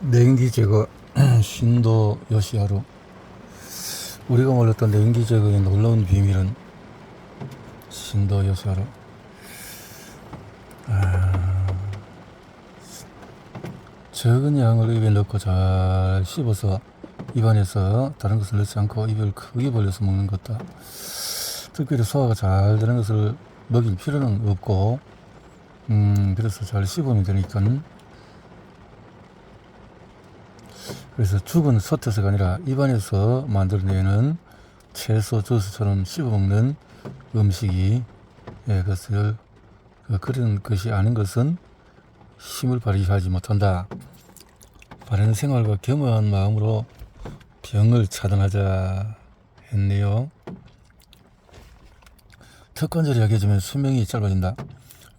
냉기 제거 신도 요시하루. 우리가 몰랐던 냉기 제거의 놀라운 비밀은 신도 요시하루. 적은 양을 입에 넣고 잘 씹어서 입안에서 다른 것을 넣지 않고 입을 크게 벌려서 먹는 것다. 특별히 소화가 잘 되는 것을 먹일 필요는 없고, 그래서 잘 씹으면 되니까. 그래서 죽은 솥에서가 아니라 입안에서 만들어내는 채소 주스처럼 씹어먹는 음식이, 그것을 그런 것이 아닌 것은 힘을 발휘하지 못한다. 바른 생활과 겸허한 마음으로 병을 차단하자 했네요. 턱관절이 약해지면 수명이 짧아진다.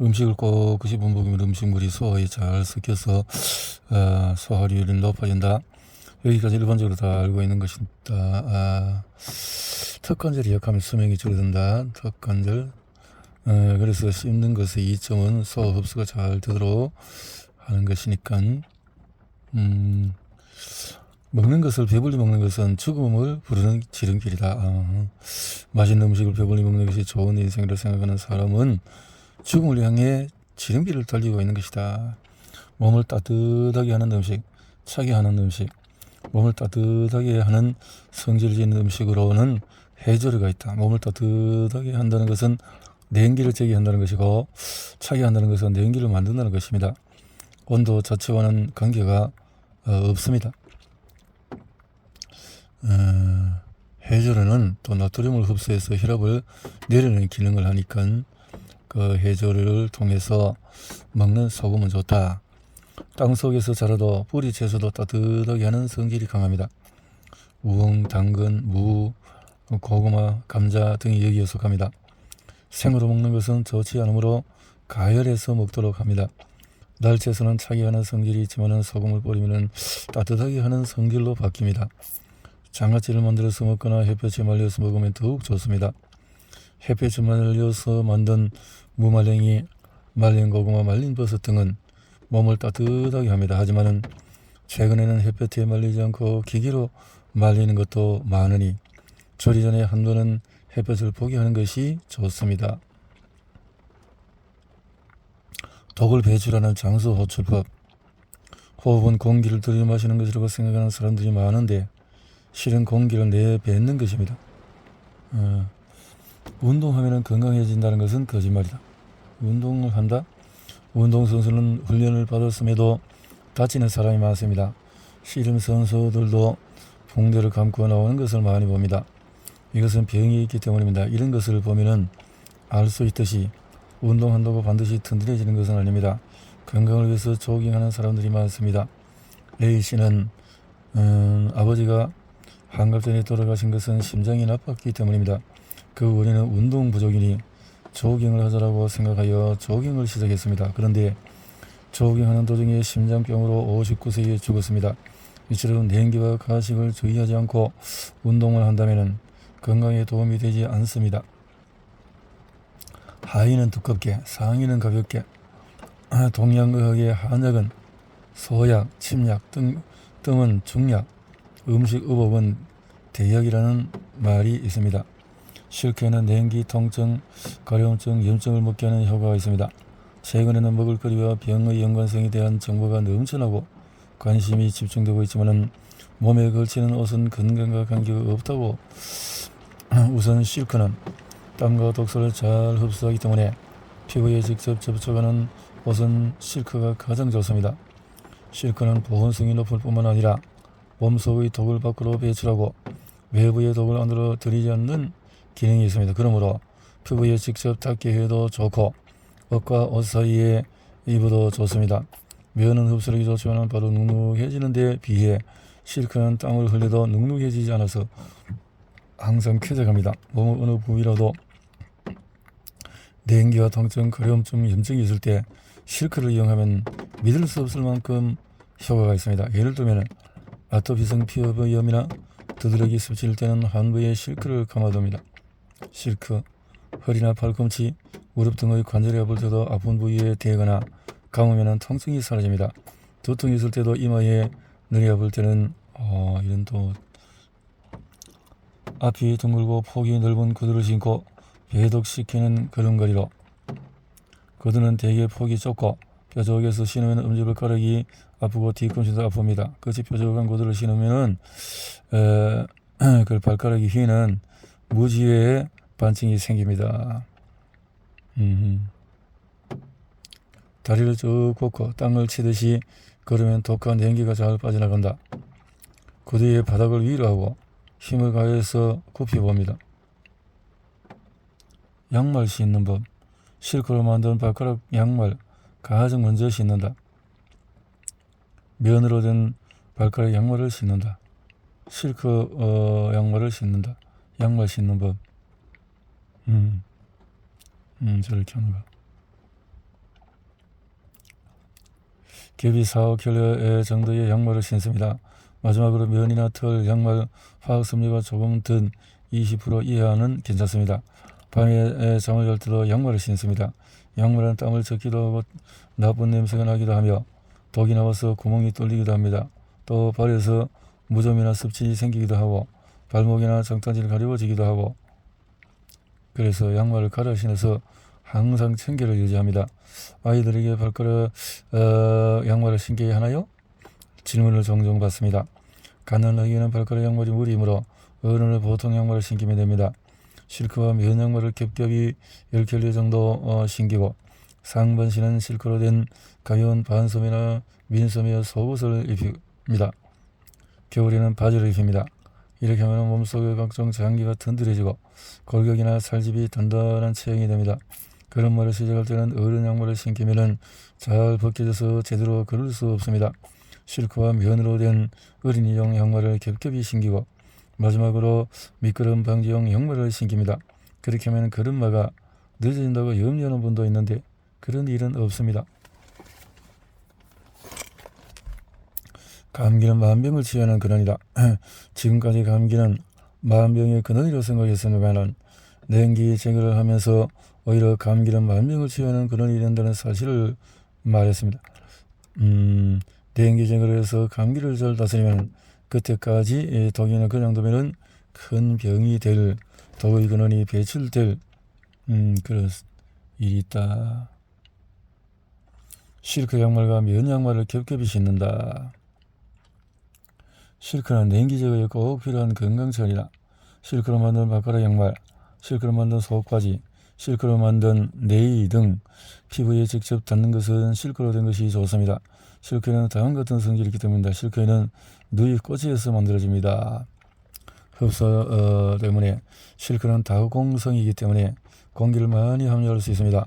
음식을 꼭 씹어 먹으면 음식물이 소화에 잘 섞여서 소화율이 높아진다. 여기까지 일반적으로 다 알고 있는 것이다. 턱관절이 약하면 수명이 줄어든다. 턱관절. 그래서 씹는 것의 이점은 소화 흡수가 잘 되도록 하는 것이니까. 먹는 것을 배불리 먹는 것은 죽음을 부르는 지름길이다. 맛있는 음식을 배불리 먹는 것이 좋은 인생이라 생각하는 사람은 죽음을 향해 지름길을 달리고 있는 것이다. 몸을 따뜻하게 하는 음식, 차게 하는 음식, 몸을 따뜻하게 하는 성질을 지닌 음식으로는 해조류가 있다. 몸을 따뜻하게 한다는 것은 냉기를 제거한다는 것이고, 차게 한다는 것은 냉기를 만든다는 것입니다. 온도 자체와는 관계가 없습니다. 해조류는 또 나트륨을 흡수해서 혈압을 내려내는 기능을 하니까 그 해조류를 통해서 먹는 소금은 좋다. 땅속에서 자라도 뿌리 채소도 따뜻하게 하는 성질이 강합니다. 우엉, 당근, 무, 고구마, 감자 등이 여기에 속합니다. 생으로 먹는 것은 좋지 않으므로 가열해서 먹도록 합니다. 날채소는 차게 하는 성질이 있지만 소금을 뿌리면 따뜻하게 하는 성질로 바뀝니다. 장아찌를 만들어서 먹거나 햇볕에 말려서 먹으면 더욱 좋습니다. 햇볕에 말려서 만든 무말랭이, 말린 고구마, 말린 버섯 등은 몸을 따뜻하게 합니다. 하지만 최근에는 햇볕에 말리지 않고 기계로 말리는 것도 많으니 조리 전에 한번은 햇볕을 보게 하는 것이 좋습니다. 독을 배출하는 장수 호출법. 호흡은 공기를 들이마시는 것이라고 생각하는 사람들이 많은데 실은 공기를 내뱉는 것입니다. 운동하면 건강해진다는 것은 거짓말이다. 운동을 한다? 운동선수는 훈련을 받았음에도 다치는 사람이 많습니다. 씨름 선수들도 붕대를 감고 나오는 것을 많이 봅니다. 이것은 병이 있기 때문입니다. 이런 것을 보면 알 수 있듯이 운동한다고 반드시 튼튼해지는 것은 아닙니다. 건강을 위해서 조깅하는 사람들이 많습니다. A씨는 아버지가 한갑 전에 돌아가신 것은 심장이 나빴기 때문입니다. 그 원인은 운동 부족이니 조깅을 하자라고 생각하여 조깅을 시작했습니다. 그런데 조깅하는 도중에 심장병으로 59세에 죽었습니다. 이처럼 냉기와 가식을 주의하지 않고 운동을 한다면 건강에 도움이 되지 않습니다. 하의는 두껍게, 상의는 가볍게. 동양의학의 한약은 소약, 침약, 뜸은 중약, 음식의복은 대약이라는 말이 있습니다. 실크에는 냉기, 통증, 가려움증, 염증을 먹게 하는 효과가 있습니다. 최근에는 먹을거리와 병의 연관성에 대한 정보가 넘쳐나고 관심이 집중되고 있지만 몸에 걸치는 옷은 건강과 관계가 없다고. 우선 실크는 땀과 독소를 잘 흡수하기 때문에 피부에 직접 접촉하는 옷은 실크가 가장 좋습니다. 실크는 보온성이 높을 뿐만 아니라 몸속의 독을 밖으로 배출하고 외부의 독을 안으로 들이지 않는 기능이 있습니다. 그러므로 피부에 직접 닿게 해도 좋고 옷과 옷 사이에 입어도 좋습니다. 면은 흡수력이 좋지만 바로 눅눅해지는 데 비해 실크는 땀을 흘려도 눅눅해지지 않아서 항상 쾌적합니다. 몸의 어느 부위라도 냉기와 통증, 가려움증, 염증이 있을 때 실크를 이용하면 믿을 수 없을 만큼 효과가 있습니다. 예를 들면 아토피성 피부염이나 두드러기 습질 때는 한 부위에 실크를 감아둡니다. 실크, 허리나 팔꿈치, 무릎 등의 관절이 아플 때도 아픈 부위에 대거나 감으면 통증이 사라집니다. 두통이 있을 때도 이마에 느려 볼 때는 이런 또 앞이 둥글고 폭이 넓은 구두를 신고 배독시키는 걸음걸이로 구두는 대개 폭이 좁고 뾰족해서 신으면 엄지발가락이 아프고 뒤꿈치도 아픕니다. 그것이 뾰족한 구두를 신으면은 그 발가락이 휘는 무지의 반증이 생깁니다. 다리를 쭉 뻗고 땅을 치듯이 걸으면 독한 냉기가 잘 빠져나간다. 구두의 바닥을 위로 하고 힘을 가해서 굽히 봅니다. 양말 신는 법. 실크로 만든 발가락 양말 가장 먼저 신는다. 면으로 된 발가락 양말을 신는다. 실크 양말을 신는다. 양말 신는 법. 저렇게 하는 거. 겹이 4, 5켤레 정도의 양말을 신습니다. 마지막으로 면이나 털, 양말, 화학섬유가 조금 든 20% 이하는 괜찮습니다. 밤에 잠을 잘 때도 양말을 신습니다. 양말은 땀을 젖기도 하고 나쁜 냄새가 나기도 하며 독이 나와서 구멍이 뚫리기도 합니다. 또 발에서 무좀이나 습진이 생기기도 하고 발목이나 장단지를 가려워지기도 하고 그래서 양말을 갈아 신어서 항상 청결을 유지합니다. 아이들에게 발가락 양말을 신게 하나요? 질문을 종종 받습니다. 갓난아기에는 발가락 양말이 무리이므로 어른은 보통 양말을 신기면 됩니다. 실크와 면 양말을 겹겹이 10켤레 정도 신기고 상반신은 실크로 된 가벼운 반소매나 민소매 속옷을 입힙니다. 겨울에는 바지를 입힙니다. 이렇게 하면 몸속의 각종 장기가 튼튼해지고 골격이나 살집이 단단한 체형이 됩니다. 걸음마를 시작할 때는 어른 양말을 신기면은 잘 벗겨져서 제대로 걸을 수 없습니다. 실크와 면으로 된 어린이용 양말을 겹겹이 신기고 마지막으로 미끄럼 방지용 양말을 신깁니다. 그렇게 하면 걸음마가 늦어진다고 염려하는 분도 있는데 그런 일은 없습니다. 감기는 만병을 치유하는 근원이다. 지금까지 감기는 만병의 근원이라고 생각했습니다만 냉기 제거를 하면서 오히려 감기는 만병을 치유하는 근원이 된다는 사실을 말했습니다. 냉기 제거를 해서 감기를 잘 다스리면 그때까지 독이나 그냥 두면은 큰 병이 될 독의 근원이 배출될 그런 일이 있다. 실크 양말과 면 양말을 겹겹이 신는다. 실크는 냉기 제거에 꼭 필요한 건강천이다. 실크로 만든 발가락 양말, 실크로 만든 속바지, 실크로 만든 네일 등 피부에 직접 닿는 것은 실크로 된 것이 좋습니다. 실크에는 다음 같은 성질이 있기 때문입니다. 실크에는 누이 꼬치에서 만들어집니다. 흡수 때문에 실크는 다공성이기 때문에 공기를 많이 함유할 수 있습니다.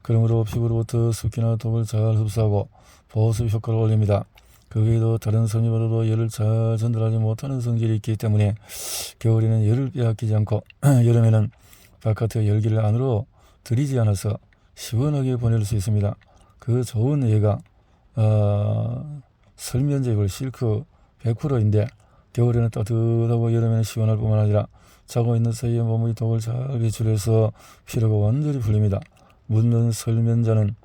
그러므로 피부로부터 습기나 독을 잘 흡수하고 보습 효과를 올립니다. 그 외에도 다른 섬유보다도 열을 잘 전달하지 못하는 성질이 있기 때문에 겨울에는 열을 빼앗기지 않고 여름에는 바깥의 열기를 안으로 들이지 않아서 시원하게 보낼 수 있습니다. 그 좋은 예가 설면제골 실크 100%인데 겨울에는 따뜻하고 여름에는 시원할 뿐만 아니라 자고 있는 사이에 몸의 독을 잘 배출해서 피로가 완전히 풀립니다. 묻는 설면자는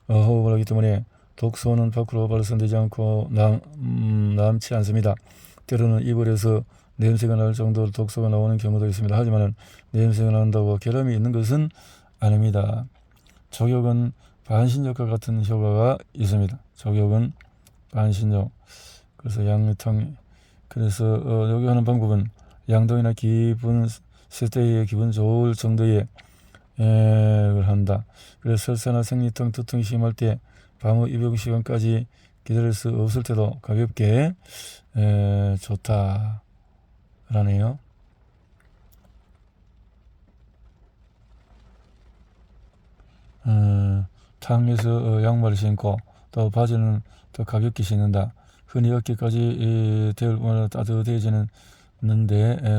호흡을 하기 때문에 독소는 밖으로 발산되지 않고 남지 않습니다. 때로는 이불에서 냄새가 날 정도로 독소가 나오는 경우도 있습니다. 하지만 냄새가 난다고 결함이 있는 것은 아닙니다. 족욕은 반신욕과 같은 효과가 있습니다. 족욕은 반신욕. 그래서 그래서 요기하는 방법은 양동이나 깊은 세대에 기분 좋을 정도의 걸 한다. 그래서 설사나 생리통, 두통이 심할 때 밤의 입욕 시간까지 기다릴 수 없을 때도 가볍게 좋다라네요. 탕에서 양말을 신고 또 바지는 더 가볍게 신는다. 흔히 어깨까지 대을 보면 따뜻해지는데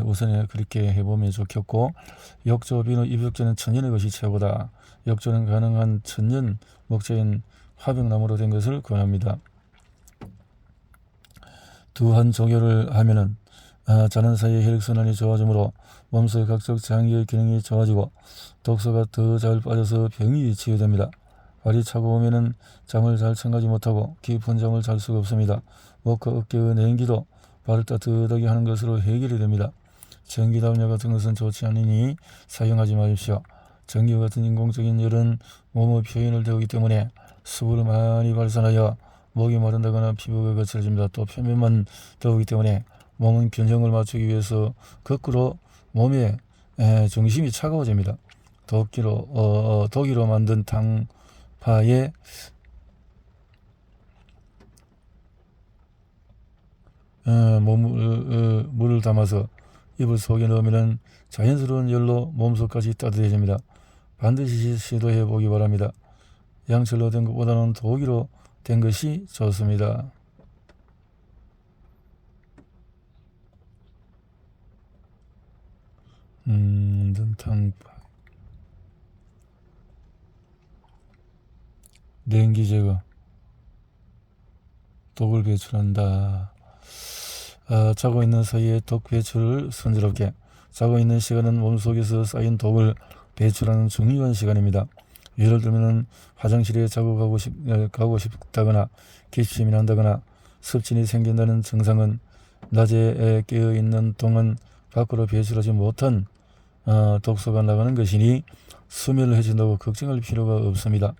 우선 그렇게 해보면 좋겠고 욕조 비누 입욕 전은 천연의 것이 최고다. 욕조는 가능한 천연 목재인 화병나무로 된 것을 권합니다. 두한 조결을 하면은 자는 사이에 혈액순환이 좋아지므로 몸속의 각종 장기의 기능이 좋아지고 독소가 더 잘 빠져서 병이 치유됩니다. 발이 차가우면은 잠을 잘 청하지 못하고 깊은 잠을 잘 수가 없습니다. 목과 어깨의 냉기도 발을 따뜻하게 하는 것으로 해결이 됩니다. 전기 담요 같은 것은 좋지 않으니 사용하지 마십시오. 전기와 같은 인공적인 열은 몸의 표현을 되기 때문에 수분을 많이 발산하여 목이 마른다거나 피부가 거칠어집니다. 또 표면만 더우기 때문에 몸은 균형을 맞추기 위해서 거꾸로 몸의 중심이 차가워집니다. 도기로 만든 당파에 물을 담아서 이불 속에 넣으면 자연스러운 열로 몸속까지 따뜻해집니다. 반드시 시도해 보기 바랍니다. 양철로 된 것보다는 도기로 된 것이 좋습니다. 당파 냉기 제거, 독을 배출한다. 자고 있는 사이에 독 배출을 순조롭게. 자고 있는 시간은 몸속에서 쌓인 독을 배출하는 중요한 시간입니다. 예를 들면 화장실에 자고 가고 싶다거나 기침이 난다거나 습진이 생긴다는 증상은 낮에 깨어있는 동안 밖으로 배출하지 못한 독소가 나가는 것이니 수면을 해준다고 걱정할 필요가 없습니다.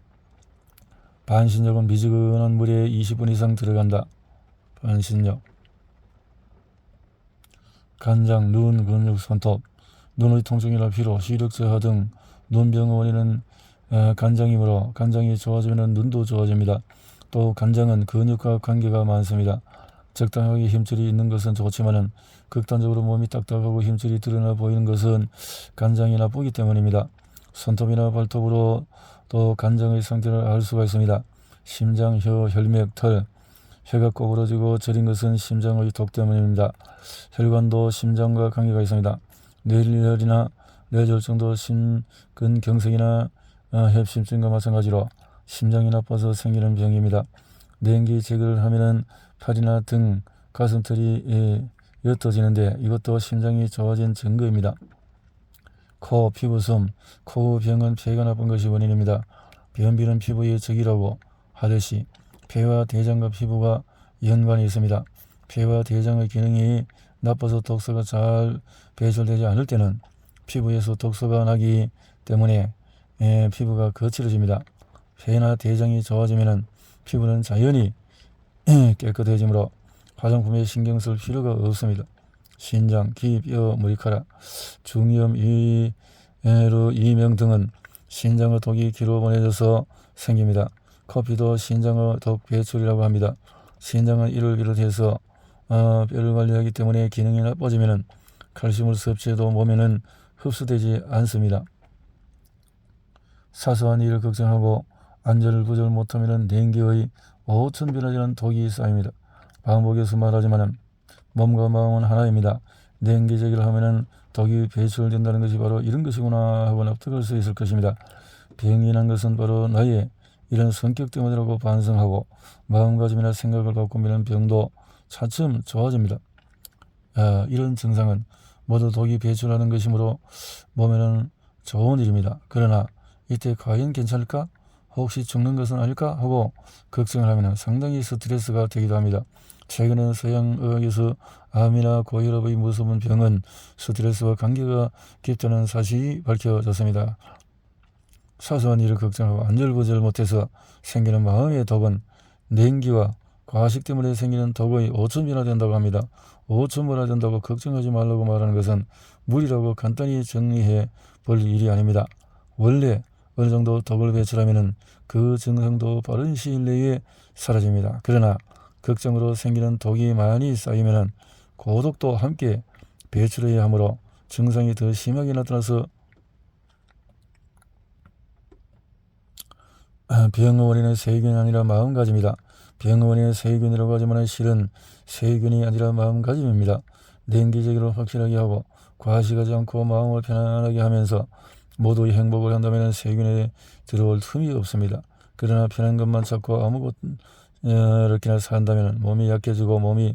반신욕은 미지근한 물에 20분 이상 들어간다. 반신욕. 간장, 눈, 근육, 손톱, 눈의 통증이나 피로, 시력 저하 등 눈병의 원인은 간장이므로 간장이 좋아지면 눈도 좋아집니다. 또 간장은 근육과 관계가 많습니다. 적당하게 힘줄이 있는 것은 좋지만 극단적으로 몸이 딱딱하고 힘줄이 드러나 보이는 것은 간장이 나쁘기 때문입니다. 손톱이나 발톱으로 또 간장의 상태를 알 수가 있습니다. 심장, 혀, 혈맥, 털, 혀가 꼬부러지고 저린 것은 심장의 독 때문입니다. 혈관도 심장과 관계가 있습니다. 뇌혈이나 뇌졸중도 심근경색이나 협심증과 마찬가지로 심장이 나빠서 생기는 병입니다. 냉기 제거를 하면은 팔이나 등, 가슴털이 옅어지는데 이것도 심장이 좋아진 증거입니다. 코, 피부섬, 코 병은 폐가 나쁜 것이 원인입니다. 변비는 피부의 적이라고 하듯이 폐와 대장과 피부가 연관이 있습니다. 폐와 대장의 기능이 나빠서 독소가 잘 배출되지 않을 때는 피부에서 독소가 나기 때문에 피부가 거칠어집니다. 폐나 대장이 좋아지면 피부는 자연히 깨끗해지므로 화장품에 신경 쓸 필요가 없습니다. 신장, 기, 뼈, 머리카락, 중이염, 이명 등은 신장의 독이 기로 보내져서 생깁니다. 커피도 신장의 독 배출이라고 합니다. 신장은 이를 비롯해서 뼈를 관리하기 때문에 기능이 나빠지면 칼슘을 섭취해도 몸에는 흡수되지 않습니다. 사소한 일을 걱정하고 안전을 구절 못하면 냉기의 5천 변화되는 독이 쌓입니다. 반복해서 말하지만 몸과 마음은 하나입니다. 냉기 제기를 하면 독이 배출된다는 것이 바로 이런 것이구나 하고 납득할 수 있을 것입니다. 병이 난 것은 바로 나의 이런 성격 때문이라고 반성하고 마음가짐이나 생각을 바꾸면 병도 차츰 좋아집니다. 이런 증상은 모두 독이 배출하는 것이므로 몸에는 좋은 일입니다. 그러나 이때 과연 괜찮을까? 혹시 죽는 것은 아닐까? 하고 걱정을 하면 상당히 스트레스가 되기도 합니다. 최근에 서양의학에서 암이나 고혈압의 무서운 병은 스트레스와 관계가 깊다는 사실이 밝혀졌습니다. 사소한 일을 걱정하고 안절부절 못해서 생기는 마음의 독은 냉기와 과식 때문에 생기는 독의 5천배나 된다고 합니다. 5천배나 된다고 걱정하지 말라고 말하는 것은 무리라고 간단히 정리해 볼 일이 아닙니다. 원래 어느 정도 독을 배출하면 그 증상도 빠른 시일 내에 사라집니다. 그러나 걱정으로 생기는 독이 많이 쌓이면 고독도 함께 배출해야 하므로 증상이 더 심하게 나타나서 병의 원인은 세균이 아니라 마음가짐이다. 병의 원인은 세균이라고 하지만 실은 세균이 아니라 마음가짐입니다. 냉기 제기를 확실하게 하고 과식하지 않고 마음을 편안하게 하면서 모두의 행복을 한다면 세균에 들어올 틈이 없습니다. 그러나 편한 것만 찾고 아무것 이렇게나 산다면 몸이 약해지고 몸이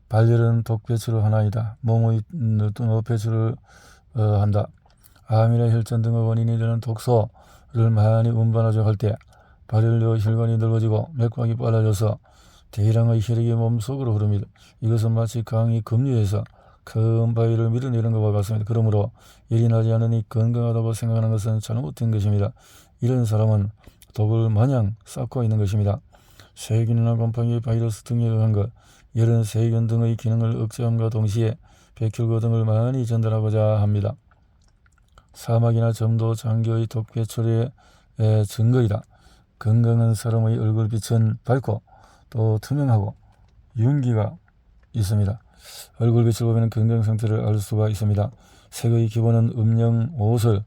발열은 독 배출의 하나이다. 몸의 독 배출을 한다. 암이나 혈전 등의 원인이 되는 독소를 많이 운반하자 할 때 발열되어 혈관이 넓어지고 맥박이 빨라져서 대량의 혈액이 몸속으로 흐릅니다. 이것은 마치 강이 급류해서 큰 바위를 밀어내는 것과 같습니다. 그러므로 열이 나지 않으니 건강하다고 생각하는 것은 잘못된 것입니다. 이런 사람은 독을 마냥 쌓고 있는 것입니다. 세균이나 곰팡이, 바이러스 등에 의한 것, 열은 세균 등의 기능을 억제함과 동시에 백혈구 등을 많이 전달하고자 합니다. 사막이나 점도 장기의 독배 처리의 증거이다. 건강한 사람의 얼굴빛은 밝고 또 투명하고 윤기가 있습니다. 얼굴빛을 보면 건강 상태를 알 수가 있습니다. 색의 기본은 음영, 오설,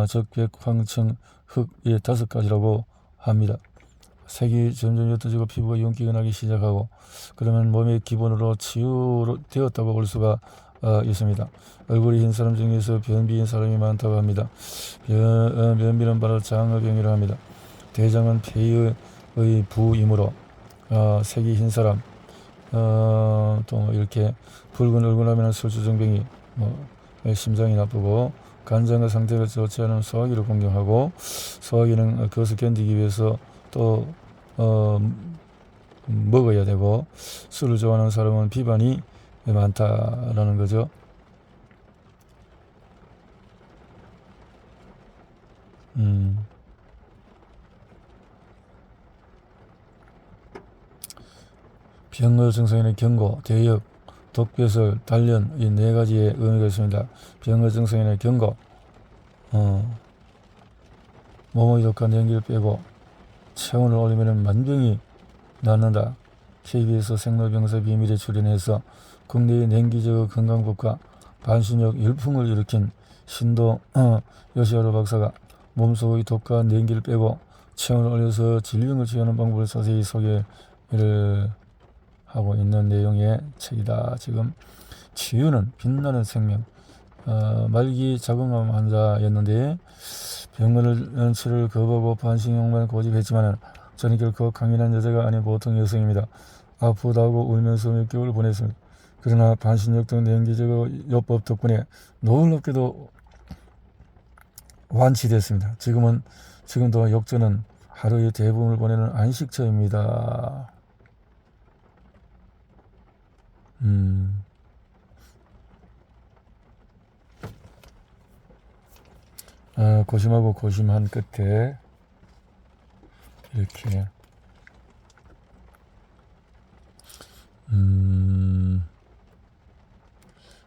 적백, 황청, 흑의 5가지라고 합니다. 색이 점점 옅어지고 피부가 윤기가 나기 시작하고 그러면 몸의 기본으로 치유되었다고 볼 수가 있습니다. 얼굴이 흰 사람 중에서 변비인 사람이 많다고 합니다. 변비는 바로 장어병이라 합니다. 대장은 폐의 부이므로 색이 흰 사람, 또 이렇게 붉은 얼굴 하면 술주정병이 심장이 나쁘고 간장의 상태가 좋지 않으면 소화기를 공격하고 소화기는 그것을 견디기 위해서 또 먹어야 되고 술을 좋아하는 사람은 비만이 많다라는 거죠. 병의 증상에는 경고, 대역, 독배설, 단련 이 4가지의 의미가 있습니다. 병의 증상에는 경고, 몸의 독한 냉기를 빼고 체온을 올리면 만병이 낫는다. KBS 생로병사 비밀에 출연해서 국내의 냉기적 건강법과 반신욕 열풍을 일으킨 신도 요시하루 박사가 몸속의 독과 냉기를 빼고 체온을 올려서 질병을 치유하는 방법을 자세히 소개를 하고 있는 내용의 책이다. 지금 치유는 빛나는 생명, 말기 자궁암 환자였는데 병원을 치료를 거부하고 반신욕만 고집했지만 저는 결코 강인한 여자가 아닌 보통 여성입니다. 아프다고 울면서 몇 개월을 보냈습니다. 그러나 반신욕 등 냉기적 요법 덕분에 놀랍게도 완치됐습니다. 지금도 욕조는 하루의 대부분을 보내는 안식처입니다. 고심하고 고심한 끝에 이렇게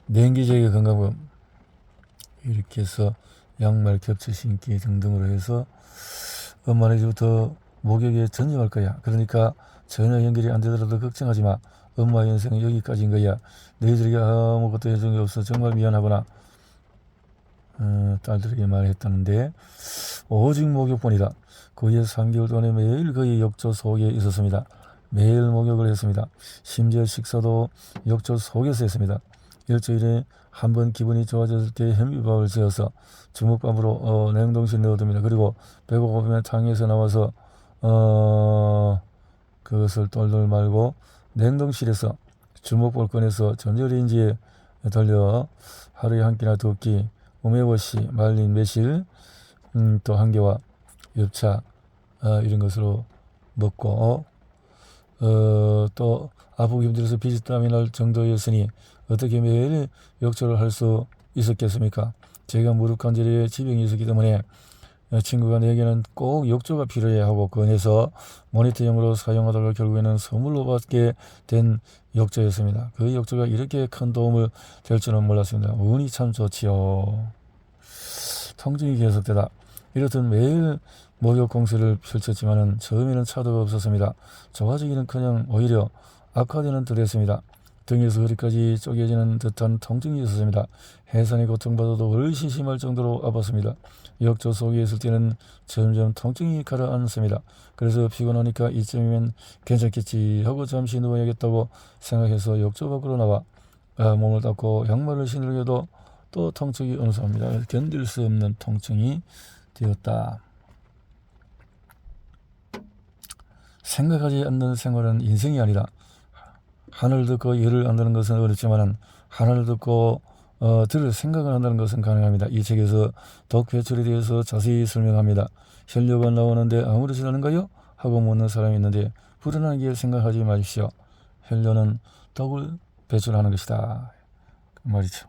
냉기적인 건강법 이렇게 해서 양말 겹쳐 신기 등등으로 해서 엄마는 이제부터 목욕에 전념할 거야. 그러니까 전혀 연결이 안 되더라도 걱정하지 마. 엄마의 인생은 여기까지인 거야. 너희들에게 아무것도 해준 게 없어. 정말 미안하구나. 딸들에게 말했다는데 오직 목욕뿐이다. 거의 3개월 동안에 매일 거의 욕조 속에 있었습니다. 매일 목욕을 했습니다. 심지어 식사도 욕조 속에서 했습니다. 일주일에 한 번 기분이 좋아졌을 때 현미밥을 재어서 주먹밥으로 냉동실에 넣어둡니다. 그리고 배고프면 탕에서 나와서 그것을 똘똘 말고 냉동실에서 주먹밥을 꺼내서 전자레인지에 돌려 하루에 한 끼나 2끼 우메보시 말린 매실 또 한 개와 엽차 이런 것으로 먹고 또 아프고 힘들어서 비지땀이 날 정도였으니 어떻게 매일 욕조를 할 수 있었겠습니까? 제가 무릎 관절에 지병이 있었기 때문에 친구가 내게는 꼭 욕조가 필요해 하고 권해서 모니터용으로 사용하다가 결국에는 선물로 받게 된 욕조였습니다. 그 욕조가 이렇게 큰 도움을 될 줄은 몰랐습니다. 운이 참 좋지요. 통증이 계속되다. 이렇듯 매일 목욕 공세를 펼쳤지만 처음에는 차도가 없었습니다. 좋아지기는커녕 오히려 악화되는 듯했습니다. 등에서 허리까지 쪼개지는 듯한 통증이 있었습니다. 해산의 고통받아도 훨씬 심할 정도로 아팠습니다. 욕조 속에 있을 때는 점점 통증이 가라앉습니다. 그래서 피곤하니까 이쯤이면 괜찮겠지 하고 잠시 누워야겠다고 생각해서 욕조 밖으로 나와 몸을 닦고 양말을 신으려도 또 통증이 엄습합니다. 견딜 수 없는 통증이 되었다. 생각하지 않는 생활은 인생이 아니다. 하늘 듣고 예를 안드는 것은 어렵지만 하늘 듣고 들을 생각을 한다는 것은 가능합니다. 이 책에서 독 배출에 대해서 자세히 설명합니다. 혈뇨가 나오는데 아무렇지도 않은가요? 하고 묻는 사람이 있는데 불안하게 생각하지 마십시오. 혈뇨는 독을 배출하는 것이다. 그 말이죠.